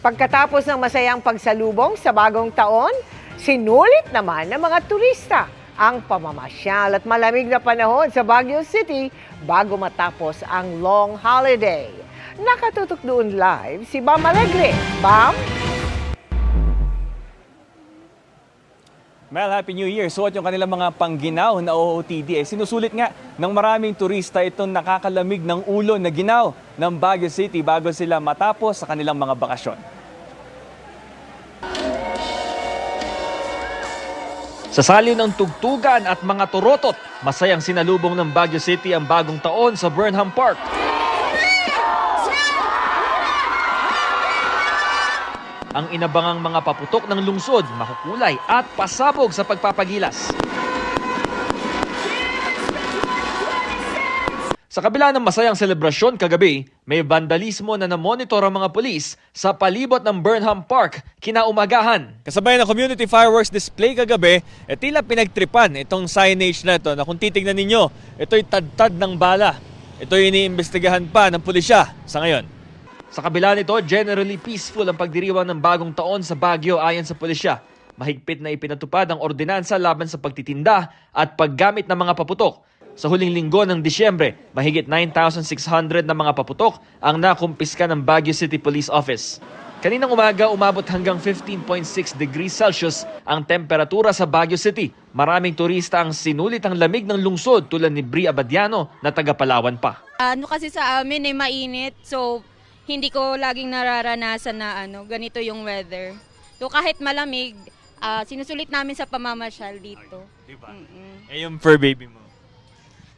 Pagkatapos ng masayang pagsalubong sa bagong taon, sinulit naman ng mga turista ang pamamasyal at malamig na panahon sa Baguio City bago matapos ang long holiday. Nakatutok doon live si Bam Alegre. Bam? Mel, Happy New Year. Suot yung kanilang mga pangginaw na OOTD. Sinusulit nga ng maraming turista itong nakakalamig ng ulo na ginaw ng Baguio City bago sila matapos sa kanilang mga bakasyon. Sa saliw ng tugtugan at mga turotot, masayang sinalubong ng Baguio City ang bagong taon sa Burnham Park. Ang inabangang mga paputok ng lungsod, makukulay at pasabog sa pagpapagilas. Sa kabila ng masayang selebrasyon kagabi, may vandalismo na namonitor ang mga pulis sa palibot ng Burnham Park kinaumagahan. Kasabay ng community fireworks display kagabi, tila pinagtripan itong signage na ito na kung titignan ninyo, ito'y tad-tad ng bala. Ito'y iniimbestigahan pa ng pulisya sa ngayon. Sa kabila nito, generally peaceful ang pagdiriwang ng bagong taon sa Baguio ayon sa pulisya. Mahigpit na ipinatupad ang ordinansa laban sa pagtitinda at paggamit ng mga paputok. Sa huling linggo ng Disyembre, mahigit 9,600 na mga paputok ang nakumpiska ng Baguio City Police Office. Kaninang umaga, umabot hanggang 15.6 degrees Celsius ang temperatura sa Baguio City. Maraming turista ang sinulit ang lamig ng lungsod tulad ni Bri Abadiano na taga Palawan pa. Kasi sa amin ay mainit, so hindi ko laging nararanasan na ganito yung weather. So kahit malamig, sinusulit namin sa pamamasyal dito. Diba? Yung fur baby mo?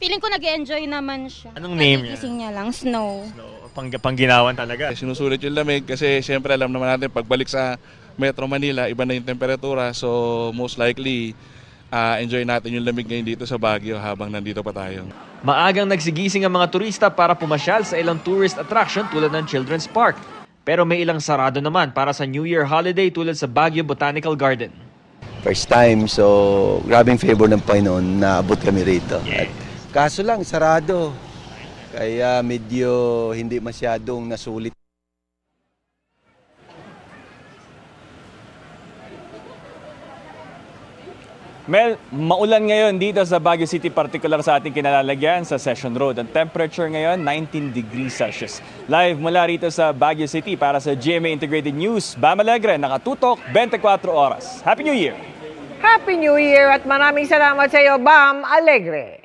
Feeling ko nag-enjoy naman siya. Anong name niya? Nagigising niya lang, Snow. Pangginawan talaga. Sinusulit yung lamig kasi siyempre alam naman natin pagbalik sa Metro Manila, iba na yung temperatura. So most likely, enjoy natin yung lamig ngayon dito sa Baguio habang nandito pa tayo. Maagang nagsigising ang mga turista para pumasyal sa ilang tourist attraction tulad ng Children's Park. Pero may ilang sarado naman para sa New Year holiday tulad sa Baguio Botanical Garden. First time, so grabing favor ng Panginoon na abot kami rito. At kaso lang, sarado. Kaya medyo hindi masyadong nasulit. Mel, maulan ngayon dito sa Baguio City, particular sa ating kinalalagyan sa Session Road. Ang temperature ngayon, 19 degrees Celsius. Live mula rito sa Baguio City para sa GMA Integrated News, Bam Alegre, nakatutok 24 oras. Happy New Year! Happy New Year at maraming salamat sa iyo, Bam Alegre.